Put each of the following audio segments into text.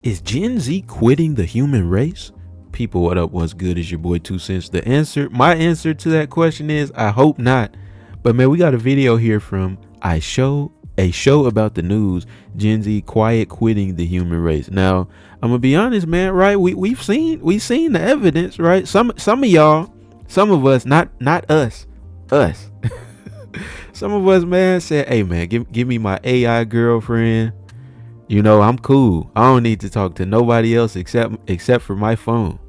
Is Gen Z quitting the human race? People, what up? What's good? Is your boy TwoCentz. My answer to that question is I hope not. But man, we got a video here from a show about the news. Gen Z quiet quitting the human race. Now, I'm gonna be honest, man. Right? We've seen the evidence, right? Some of y'all, some of us, not us. Some of us, man, said, "Hey, man, give me my AI girlfriend. You know, I'm cool. I don't need to talk to nobody else except for my phone."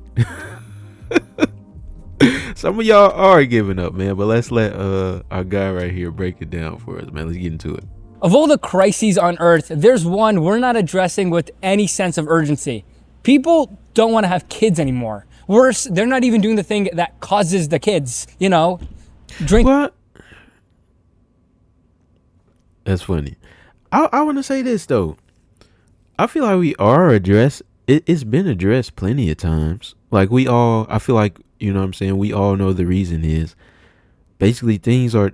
Some of y'all are giving up, man, but let's let our guy right here break it down for us, man. Let's get into it. Of all the crises on Earth, there's one we're not addressing with any sense of urgency. People don't want to have kids anymore. Worse, they're not even doing the thing that causes the kids, drink. What? That's funny. I want to say this, though. I feel like we are addressed. It's been addressed plenty of times. Like I feel like, you know what I'm saying? We all know the reason is basically things are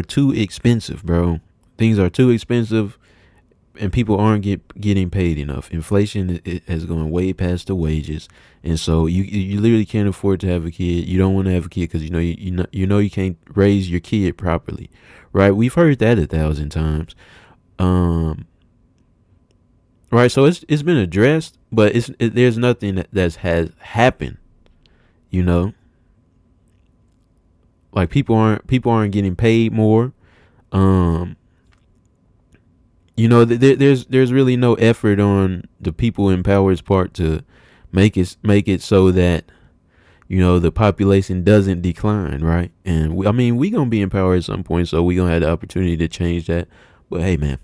too expensive, bro. Things are too expensive and people aren't getting paid enough. Inflation has gone way past the wages. And so you literally can't afford to have a kid. You don't want to have a kid because you can't raise your kid properly. Right? We've heard that 1,000 times. Right, so it's been addressed, but there's nothing that has happened, like people aren't getting paid more. There's really no effort on the people in power's part to make it so that the population doesn't decline, right? And we gonna be in power at some point, so we gonna have the opportunity to change that. But hey, man.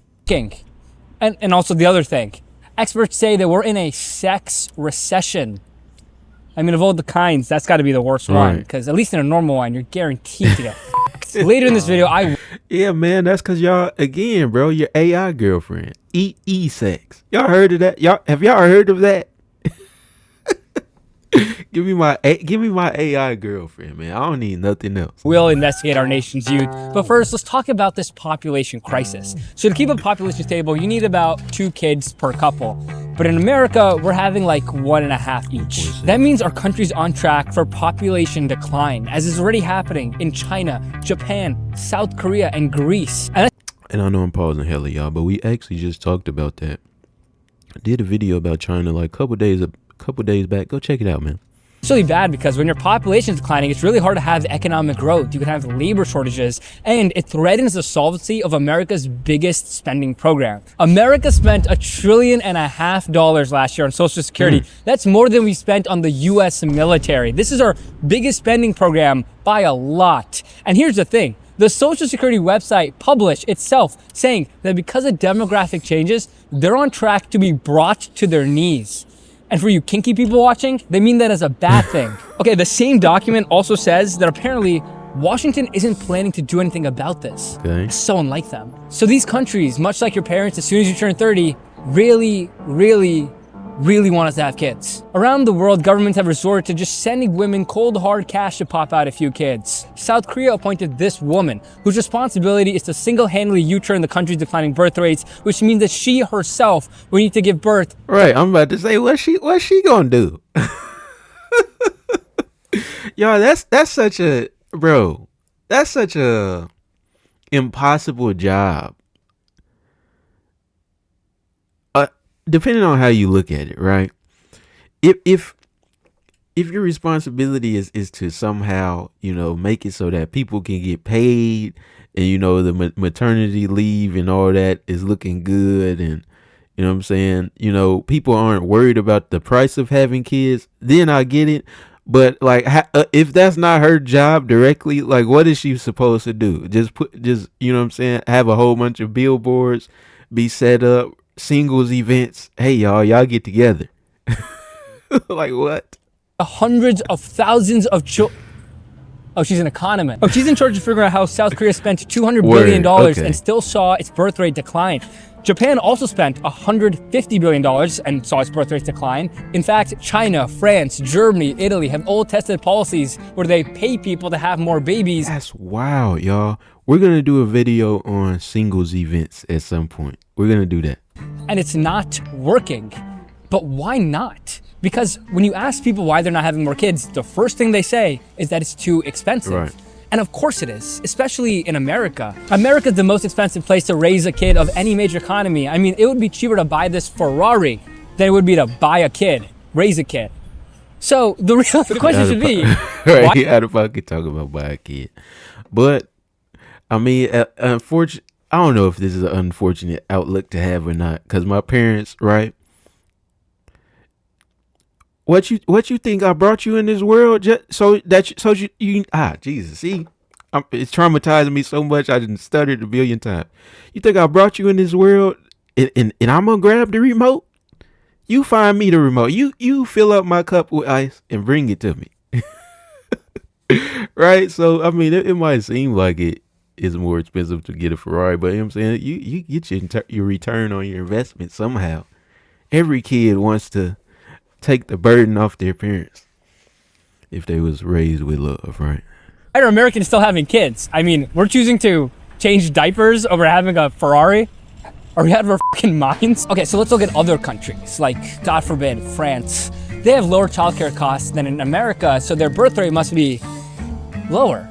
And also the other thing, experts say that we're in a sex recession. I mean, of all the kinds, that's got to be the worst one, because at least in a normal one, you're guaranteed to get fucked. Later in this video, yeah, man, that's because y'all, again, bro, your AI girlfriend, sex. Y'all heard of that? Have y'all heard of that? Give me my AI girlfriend, man. I don't need nothing else. We'll investigate our nation's youth. But first, let's talk about this population crisis. So to keep a population stable, you need about 2 kids per couple. But in America, we're having like 1.5 each. That means our country's on track for population decline, as is already happening in China, Japan, South Korea, and Greece. And I know I'm pausing hella, y'all, but we actually just talked about that. I did a video about China like a couple days back. Go check it out, man. It's really bad because when your population is declining, it's really hard to have economic growth. You can have labor shortages, and it threatens the solvency of America's biggest spending program. America spent $1.5 trillion last year on Social Security. That's more than we spent on the US military. This is our biggest spending program by a lot. And here's the thing. The Social Security website published itself saying that because of demographic changes, they're on track to be brought to their knees. And for you kinky people watching, they mean that as a bad thing. Okay, the same document also says that apparently Washington isn't planning to do anything about this. Okay. It's so unlike them. So these countries, much like your parents, as soon as you turn 30, really want us to have kids. Around the world, governments have resorted to just sending women cold hard cash to pop out a few kids. South Korea appointed this woman, whose responsibility is to single-handedly U-turn the country's declining birth rates, which means that she herself will need to give birth. Right, I'm about to say, what's she gonna do? Y'all, that's such a impossible job. Depending on how you look at it, right? If your responsibility is to somehow, make it so that people can get paid and, the maternity leave and all that is looking good and, you know what I'm saying? People aren't worried about the price of having kids, then I get it. But like, if that's not her job directly, like what is she supposed to do? Just you know what I'm saying? Have a whole bunch of billboards be set up, singles events. Hey, y'all get together. Like what? Hundreds of thousands of children. Oh, she's an economist. Oh, she's in charge of figuring out how South Korea spent $200 billion and still saw its birth rate decline. Japan also spent $150 billion and saw its birth rate decline. In fact, China, France, Germany, Italy have all tested policies where they pay people to have more babies. That's wild, y'all. We're going to do a video on singles events at some point. We're going to do that. And it's not working. But why not? Because when you ask people why they're not having more kids, the first thing they say is that it's too expensive. Right. And of course it is, especially in America. America's the most expensive place to raise a kid of any major economy. I mean, it would be cheaper to buy this Ferrari than it would be to buy a kid, raise a kid. So the question should be, right? Why? Out of pocket talking about buy a kid, but I mean, unfortunately, I don't know if this is an unfortunate outlook to have or not. Because my parents, right? What you think I brought you in this world just so you Jesus, see, it's traumatizing me so much I didn't stuttered a billion times. You think I brought you in this world and I'm gonna grab the remote? You find me the remote. You fill up my cup with ice and bring it to me. Right? So I mean, it might seem like it is more expensive to get a Ferrari, but you know what I'm saying, you get your return on your investment somehow. Every kid wants to take the burden off their parents if they was raised with love, right? Are Americans still having kids? I mean, we're choosing to change diapers over having a Ferrari? Are we out of our fucking minds? Okay, so let's look at other countries, like, God forbid, France. They have lower childcare costs than in America, so their birth rate must be lower.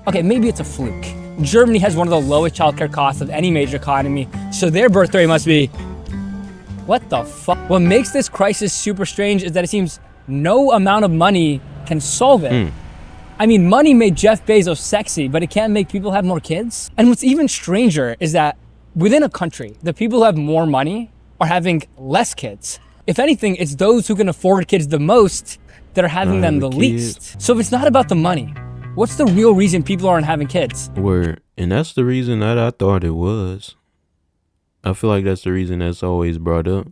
Okay, maybe it's a fluke. Germany has one of the lowest childcare costs of any major economy, so their birth rate must be... What the fuck? What makes this crisis super strange is that it seems no amount of money can solve it. I mean, money made Jeff Bezos sexy, but it can't make people have more kids? And what's even stranger is that within a country, the people who have more money are having less kids. If anything, it's those who can afford kids the most that are having them the least. So if it's not about the money, what's the real reason people aren't having kids? And that's the reason that I thought it was. I feel like that's the reason that's always brought up.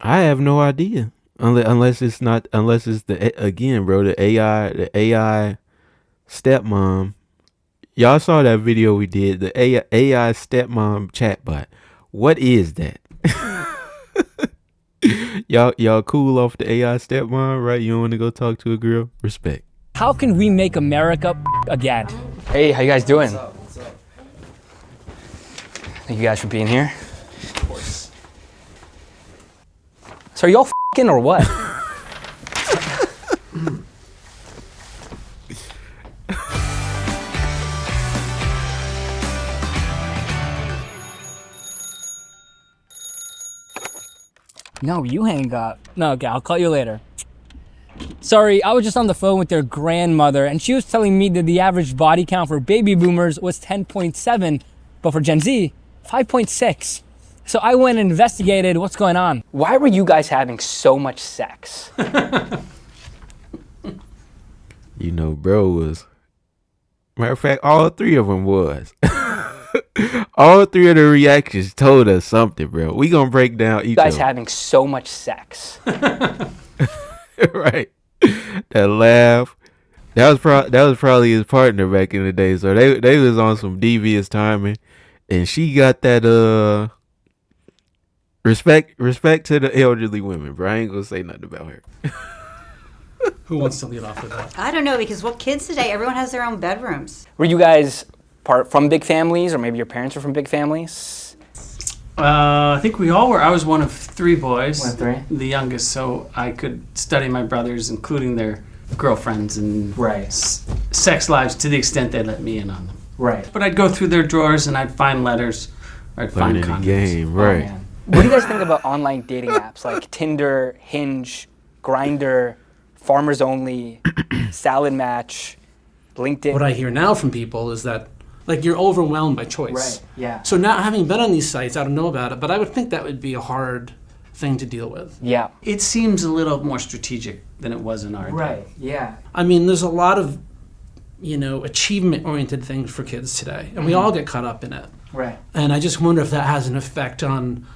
I have no idea. Unless it's the AI stepmom. Y'all saw that video we did, the AI stepmom chatbot. What is that? y'all cool off the AI stepmom, right? You don't want to go talk to a girl? Respect. How can we make America again? Hey, how you guys doing? What's up? What's up? Thank you guys for being here. Of course. So are y'all f***ing or what? No, you hang up. No, okay, I'll call you later. Sorry, I was just on the phone with their grandmother, and she was telling me that the average body count for baby boomers was 10.7, but for Gen Z, 5.6. So I went and investigated what's going on. Why were you guys having so much sex? You know, bro was... Matter of fact, all three of them was. All three of the reactions told us something, bro. We gonna break down each of them. You guys having so much sex. Right. That laugh. That was probably his partner back in the day. So they was on some devious timing. And she got that respect to the elderly women, bro. I ain't gonna say nothing about her. Who wants to lead off with that? I don't know, because kids today, everyone has their own bedrooms. Were you guys from big families, or maybe your parents were from big families? I think we all were. I was one of three boys. One of three? The youngest, so I could study my brothers, including their girlfriends and sex lives to the extent they let me in on them. Right. But I'd go through their drawers and I'd find letters, or I'd find Playing condoms. the game, right. Oh, man. What do you guys think about online dating apps like Tinder, Hinge, Grindr, Farmers Only, Salad Match, LinkedIn? What I hear now from people is that, like, you're overwhelmed by choice. Right, yeah. So now, having been on these sites, I don't know about it, but I would think that would be a hard thing to deal with. Yeah. It seems a little more strategic than it was in our day. yeah. I mean, there's a lot of, achievement-oriented things for kids today, and we all get caught up in it. Right. And I just wonder if that has an effect on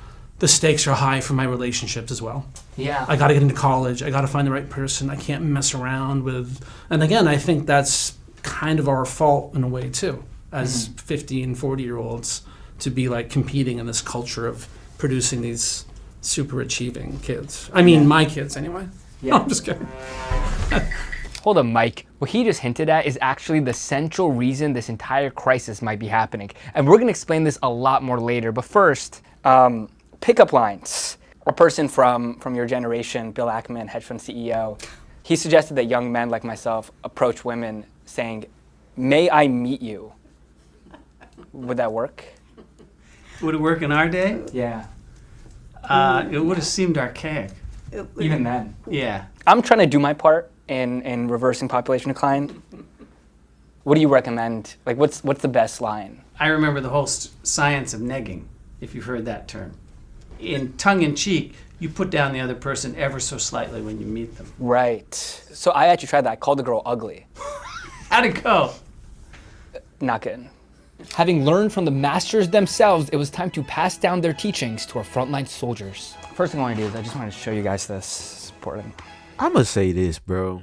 the stakes are high for my relationships as well. Yeah. I got to get into college. I got to find the right person. I can't mess around with... And again, I think that's kind of our fault in a way, too, as 50 and 40-year-olds, to be, like, competing in this culture of producing these super achieving kids. I mean, my kids, anyway. Yeah. No, I'm just kidding. Hold on, Mike. What he just hinted at is actually the central reason this entire crisis might be happening. And we're going to explain this a lot more later. But first, pickup lines. a person from your generation, Bill Ackman, hedge fund CEO, he suggested that young men like myself approach women saying, "May I meet you?" Would that work? Would it work in our day? Yeah. It would have seemed archaic. Even then. Yeah. I'm trying to do my part in reversing population decline. What do you recommend? Like, what's the best line? I remember the whole science of negging, if you've heard that term. In tongue-in-cheek, you put down the other person ever so slightly when you meet them. Right. So I actually tried that. I called the girl ugly. How'd it go? Not good. Having learned from the masters themselves, it was time to pass down their teachings to our frontline soldiers. First thing I want to do is I just want to show you guys this. It's important. I'm gonna say this, bro.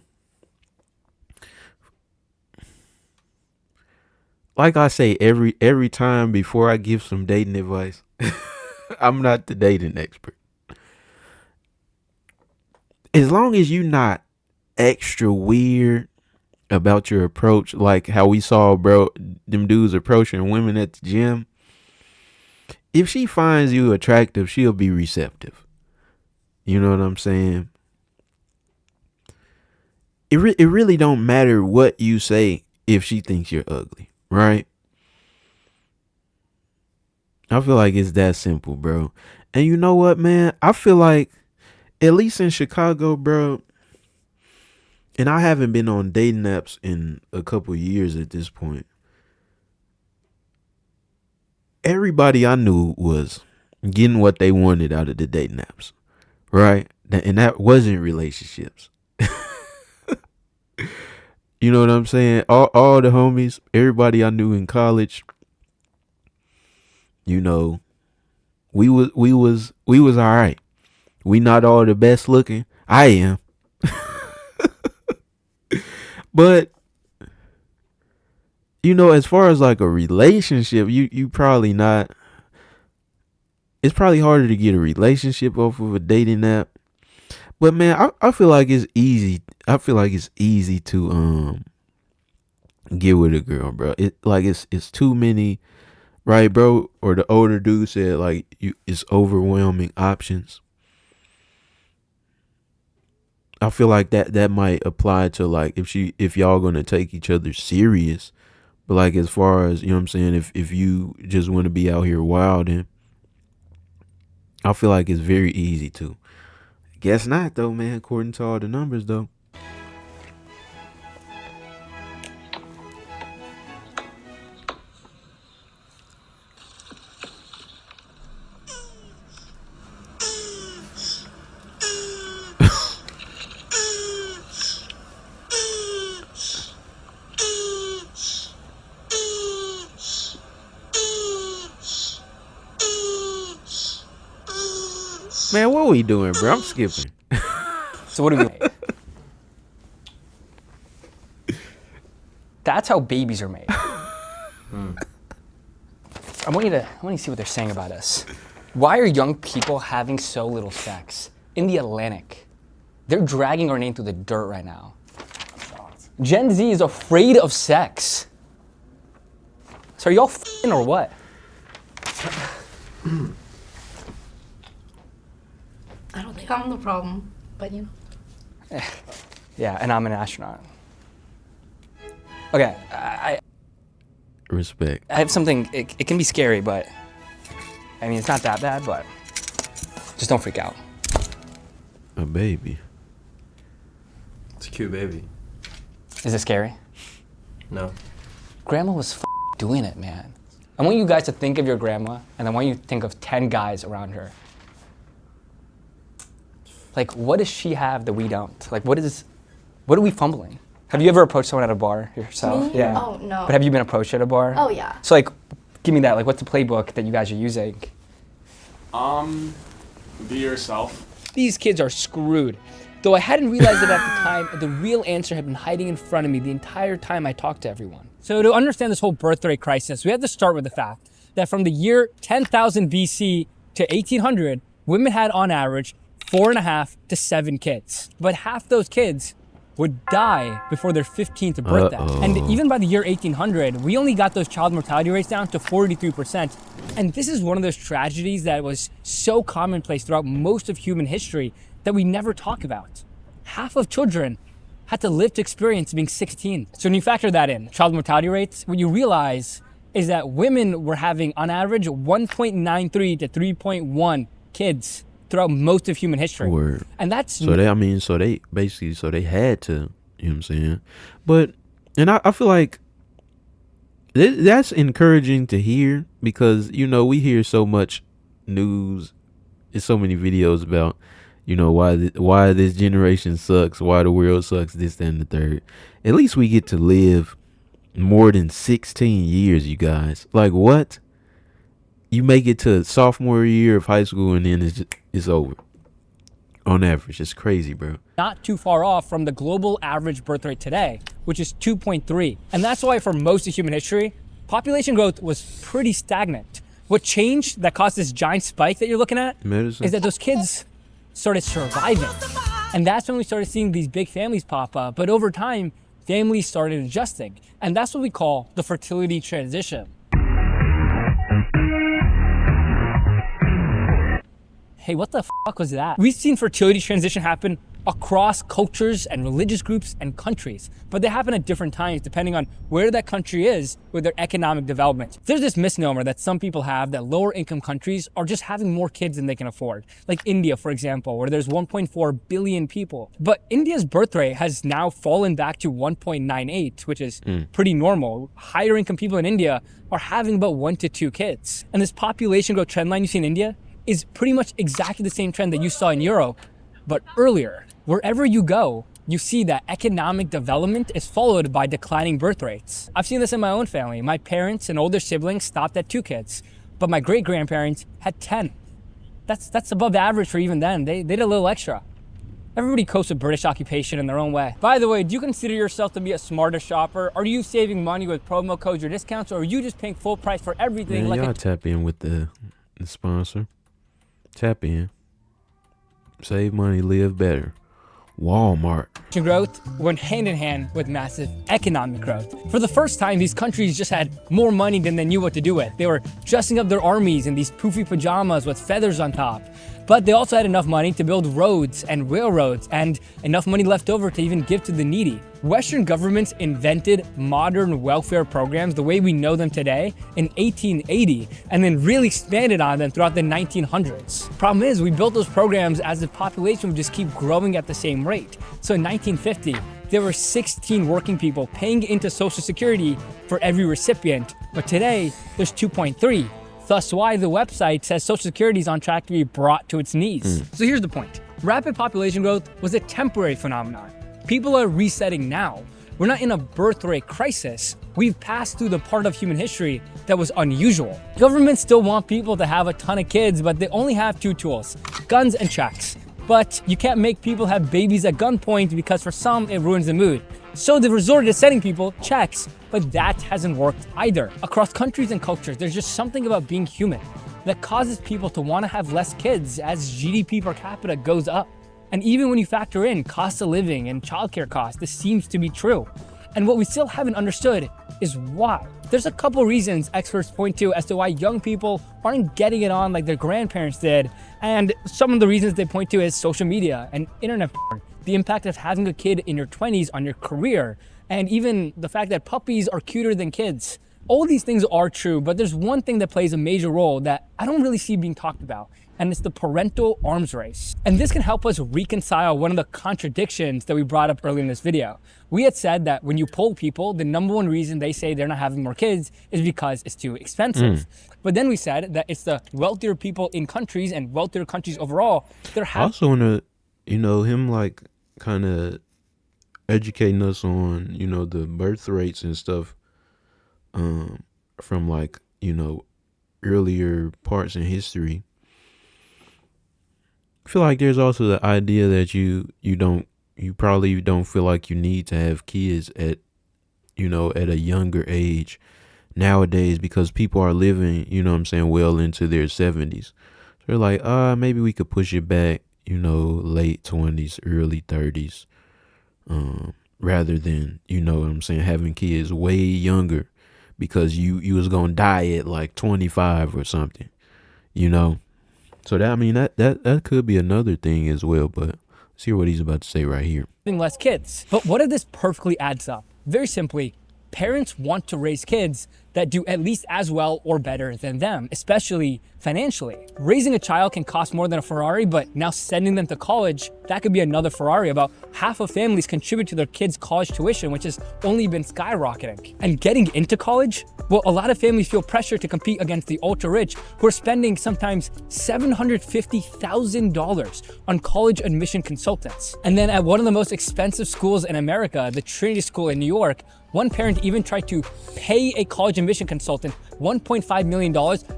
Like I say every time before I give some dating advice, I'm not the dating expert. As long as you're not extra weird about your approach, like how we saw, bro, them dudes approaching women at the gym. If she finds you attractive, she'll be receptive. You know what I'm saying? It really don't matter what you say if she thinks you're ugly, right? I feel like it's that simple, bro. And you know what, man? I feel like, at least in Chicago, bro, and I haven't been on dating apps in a couple years at this point. Everybody I knew was getting what they wanted out of the dating apps, right? And that wasn't relationships. You know what I'm saying? All the homies, everybody I knew in college, you know, we was all right. We not all the best looking. I am. But you know, as far as like a relationship, you probably not. It's probably harder to get a relationship off of a dating app. But man, I feel like it's easy. I feel like it's easy to get with a girl, bro. It's too many, right, bro? Or the older dude said like it's overwhelming options. I feel like that might apply to like if y'all gonna take each other serious. But like as far as, you know what I'm saying, if you just want to be out here wilding, I feel like it's very easy to. Guess not though, man, according to all the numbers though. Man, what we doing, bro? I'm skipping. So what do we make? That's how babies are made. I want you to see what they're saying about us. Why are young people having so little sex? In the Atlantic, they're dragging our name through the dirt right now. Gen Z is afraid of sex. So are y'all f***ing or what? I don't think I'm the problem, but you know. Yeah, and I'm an astronaut. Okay, I Respect. have something, it can be scary, but I mean, it's not that bad, but just don't freak out. A baby. It's a cute baby. Is it scary? No. Grandma was doing it, man. I want you guys to think of your grandma, and I want you to think of 10 guys around her. Like, what does she have that we don't? Like, what are we fumbling? Have you ever approached someone at a bar yourself? Me? Yeah. Oh, no. But have you been approached at a bar? Oh, yeah. So, like, give me that. Like, what's the playbook that you guys are using? Be yourself. These kids are screwed. Though I hadn't realized it at the time, the real answer had been hiding in front of me the entire time I talked to everyone. So to understand this whole birth rate crisis, we have to start with the fact that from the year 10,000 BC to 1800, women had on average 4.5 to 7 kids. But half those kids would die before their 15th birthday. Uh-oh. And even by the year 1800, we only got those child mortality rates down to 43%. And this is one of those tragedies that was so commonplace throughout most of human history that we never talk about. Half of children had to live to experience being 16. So when you factor that in, child mortality rates, what you realize is that women were having, on average, 1.93 to 3.1 kids throughout most of human history. Word. And that's So they had to, you know what I'm saying? But, and I feel like that's encouraging to hear because, you know, we hear so much news, there's so many videos about, you know, why this generation sucks, why the world sucks, this, that, and the third. At least we get to live more than 16 years, you guys. Like, what? You make it to sophomore year of high school and then it's over. On average. It's crazy, bro. not too far off from the global average birth rate today, which is 2.3. And that's why for most of human history, population growth was pretty stagnant. What changed that caused this giant spike that you're looking at Medicine. is that those kids started surviving. And that's when we started seeing these big families pop up. But over time, families started adjusting. And that's what we call the fertility transition. Hey, what the fuck was that? We've seen fertility transition happen across cultures and religious groups and countries, but they happen at different times depending on where that country is with their economic development. There's this misnomer that some people have that lower income countries are just having more kids than they can afford. Like India, for example, where there's 1.4 billion people. But India's birth rate has now fallen back to 1.98, which is pretty normal. Higher income people in India are having about 1 to 2 kids. And this population growth trend line you see in India is pretty much exactly the same trend that you saw in Europe, but earlier. Wherever you go, you see that economic development is followed by declining birth rates. I've seen this in my own family. My parents and older siblings stopped at 2 kids, but my great-grandparents had 10. That's above average for even then. They did a little extra. Everybody copes with British occupation in their own way. By the way, do you consider yourself to be a smarter shopper? Are you saving money with promo codes or discounts, or are you just paying full price for everything? Man, y'all tap in with the sponsor. Tap in. Save money, live better. Walmart. Growth went hand in hand with massive economic growth. For the first time, these countries just had more money than they knew what to do with. They were dressing up their armies in these poofy pajamas with feathers on top. But they also had enough money to build roads and railroads and enough money left over to even give to the needy. Western governments invented modern welfare programs the way we know them today in 1880 and then really expanded on them throughout the 1900s. Problem is, we built those programs as the population would just keep growing at the same rate. So in 1950, there were 16 working people paying into Social Security for every recipient, but today there's 2.3. Thus why the website says Social Security is on track to be brought to its knees. So here's the point. Rapid population growth was a temporary phenomenon. People are resetting now. We're not in a birth rate crisis. We've passed through the part of human history that was unusual. Governments still want people to have a ton of kids, but they only have 2 tools, guns and checks. But you can't make people have babies at gunpoint because for some, it ruins the mood. So they've resorted to sending people checks, but that hasn't worked either. Across countries and cultures, there's just something about being human that causes people to want to have less kids as GDP per capita goes up. And even when you factor in cost of living and childcare costs, this seems to be true. And what we still haven't understood is why. There's a couple reasons experts point to as to why young people aren't getting it on like their grandparents did. And some of the reasons they point to is social media and internet porn, the impact of having a kid in your 20s on your career, and even the fact that puppies are cuter than kids. All these things are true, but there's one thing that plays a major role that I don't really see being talked about, and it's the parental arms race. And this can help us reconcile one of the contradictions that we brought up earlier in this video. We had said that when you poll people, the number one reason they say they're not having more kids is because it's too expensive. But then we said that it's the wealthier people in countries and wealthier countries overall, they're I also want to, him like kind of educating us on, the birth rates and stuff from like, earlier parts in history. I feel like there's also the idea that you probably don't feel like you need to have kids at a younger age nowadays because people are living, well into their 70s. So they're like, maybe we could push it back, late 20s, early 30s. rather than, you know what I'm saying, having kids way younger because you was gonna die at like 25 or something, you know. So that, I mean, that could be another thing as well. But let's hear what he's about to say right here. Less kids. But what if this perfectly adds up? Very simply, parents want to raise kids that do at least as well or better than them, especially financially. Raising a child can cost more than a Ferrari, but now sending them to college, that could be another Ferrari. About half of families contribute to their kids' college tuition, which has only been skyrocketing. And getting into college, well, a lot of families feel pressure to compete against the ultra rich who are spending sometimes $750,000 on college admission consultants. And then at one of the most expensive schools in America, the Trinity School in New York, one parent even tried to pay a college admission consultant $1.5 million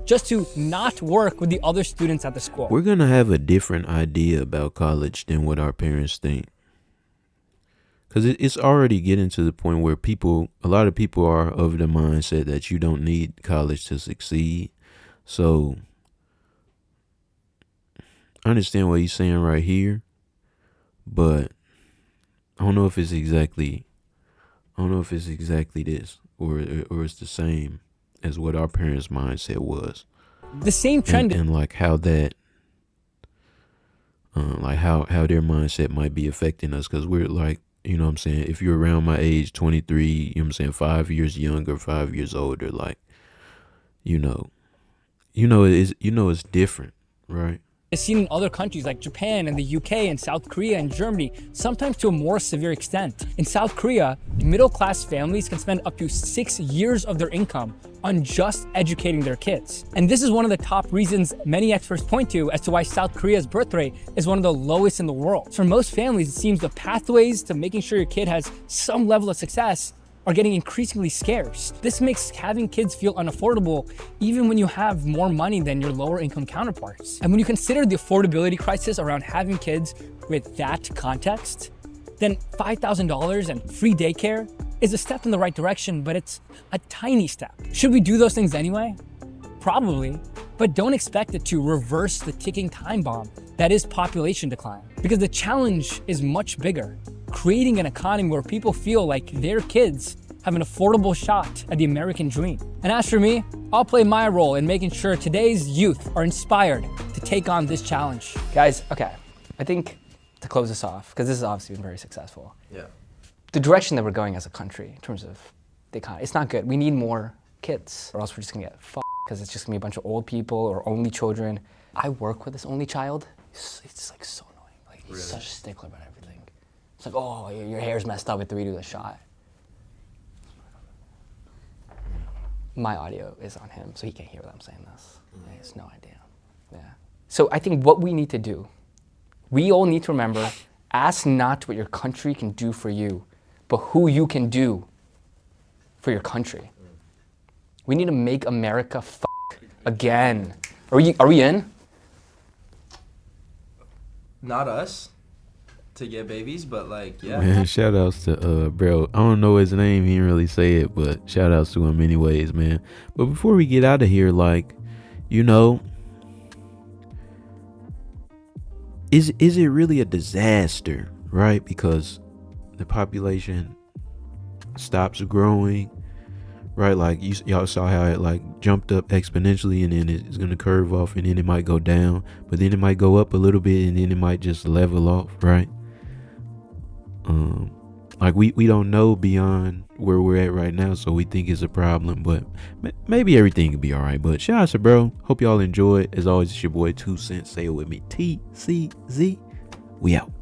just to not work with the other students at the school. We're going to have a different idea about college than what our parents think. Because it's already getting to the point where a lot of people are of the mindset that you don't need college to succeed. So I understand what he's saying right here, but I don't know if it's exactly this or it's the same as what our parents' mindset was. The same trend and like how that how their mindset might be affecting us, because we're like, you know what I'm saying, if you're around my age, 23, you know what I'm saying, 5 years younger, 5 years older, like, it's different, right? is seen in other countries like Japan and the UK and South Korea and Germany, sometimes to a more severe extent. In South Korea, middle-class families can spend up to 6 years of their income on just educating their kids. And this is one of the top reasons many experts point to as to why South Korea's birth rate is one of the lowest in the world. For most families, it seems the pathways to making sure your kid has some level of success are getting increasingly scarce. This makes having kids feel unaffordable even when you have more money than your lower income counterparts. And when you consider the affordability crisis around having kids with that context, then $5,000 and free daycare is a step in the right direction, but it's a tiny step. Should we do those things anyway? Probably, but don't expect it to reverse the ticking time bomb that is population decline, because the challenge is much bigger. Creating an economy where people feel like their kids have an affordable shot at the American dream. And as for me, I'll play my role in making sure today's youth are inspired to take on this challenge. Guys, okay, I think to close this off, because this has obviously been very successful. Yeah. The direction that we're going as a country in terms of the economy, it's not good. We need more kids, or else we're just gonna get fucked, because it's just gonna be a bunch of old people or only children. I work with this only child. It's like so annoying. Like, he's such a stickler about everything. It's like, oh, your hair's messed up, we have to redo the shot. My audio is on him, so he can't hear what I'm saying this. He has no idea. Yeah. So I think what we need to do, we all need to remember, ask not what your country can do for you, but who you can do for your country. We need to make America again. Are we in? Not us to get babies, but like, yeah. Man, shout outs to bro. I don't know his name, he didn't really say it, but shout outs to him anyways, man. But before we get out of here, like, you know, is it really a disaster, right? Because the population stops growing, right? Like y'all saw how it like jumped up exponentially, and then it's gonna curve off, and then it might go down, but then it might go up a little bit, and then it might just level off, right? Like we don't know beyond where we're at right now, so we think it's a problem, but maybe everything could be all right. But shout out to bro. Hope y'all enjoyed. As always, it's your boy 2Centz. Say it with me, TCZ. We out.